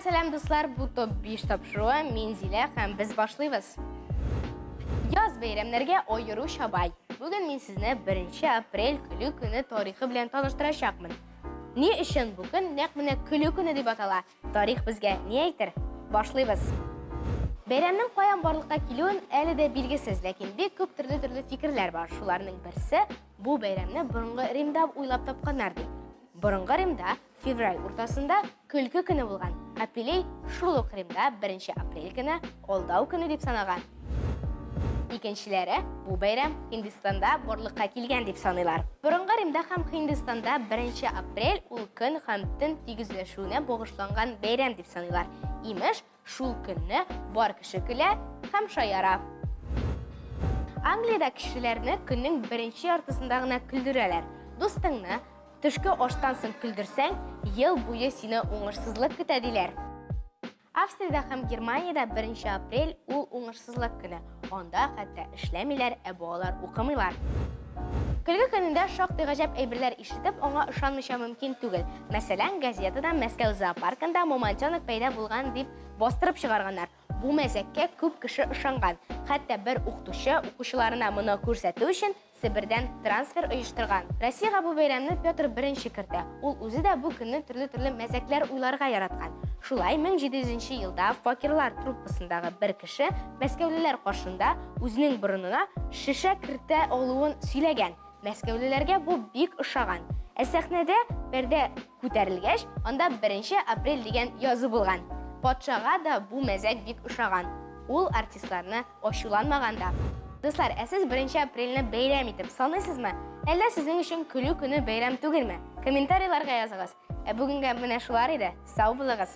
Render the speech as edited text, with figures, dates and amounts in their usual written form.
Selam dostlar, bu top 5 topşuruğu Menzile hem biz başlayız. Yaz bayramlarga oyuru şabay. Bugün men sizni 1 aprel külü günü tarihi bilen tanıştıracakmın. Ne için bugün naqmini külü günü deb atala? Tarix bizga ne aytır? Başlayız. Bayramning qoyan barlıqqa keluen әлі de belgisiz, lakin bek ko'p turli fikrlar bor. Shularning birisi bu bayramni burungi Rimda o'ylab topganlar deydi. Burungi Rimda fevral o'rtasida kulgi kuni bo'lgan. Apeley shuluq Rimda 1 aprel kuni oldov kuni deb sanagan. İkinchilari bu bayram Hindistonda borliqqa kelgan deb sanaylar. Burungi Rimda ham Hindistonda 1 aprel ul kun hamtin tegizlashuvini bo'g'ishlangan bayram deb sanaylar. Imish shul kunni bor kishi kula ham shoyara. Angliyada kishilarni kunning birinchi yartisindagina kuldiralar. Do'stingni tushki oshdan so'ng kuldirsang, yil bo'yi seni o'ng'ishsizlik kutadilar. Avstriyada ham Germaniyada 1 aprel ul o'ng'ishsizlik kuni. Onda hatto ishlamaylar, abolar o'qimaylar. Kulgi kunida shoqdi g'ajab aybirlar eshitib, ona ishonmashim mumkin tugul. Masalan, gazetada Moskva zooparkida Momanchonok paydo bo'lgan deb bostirib chiqarganlar. Bu mazakka ko'p kishi ishongan. Hatto bir o'qituvchi o'quvchilarına buni ko'rsatish uchun Sibirdan transfer uyushtirgan. Rossiyaga bu bayramni Pyotr I kiritdi. U o'zida bu kunni turli mazaklar uylarga yaratgan. Shulay 1700-yilda fakirlar truppasındagi bir kishi Moskvalilar qo'shinda o'zining burnuna shisha kirita oluvini suylagan. Moskvalilarga bu bek ishogan. Sahnada perda ko'tarilgach, onda 1 aprel degan yozib bo'lgan. Podshoga da bu mazak bek ishogan. U artistlarni oshulanmaganda. Do'stlar, siz 1 aprelni bayram etib sanlaysizmi? Ella sizning uchun kulgi kuni bayram tugilmi? Kommentariyalarga yozinglar. Bugunga mana shular edi. Sog' bo'linglar.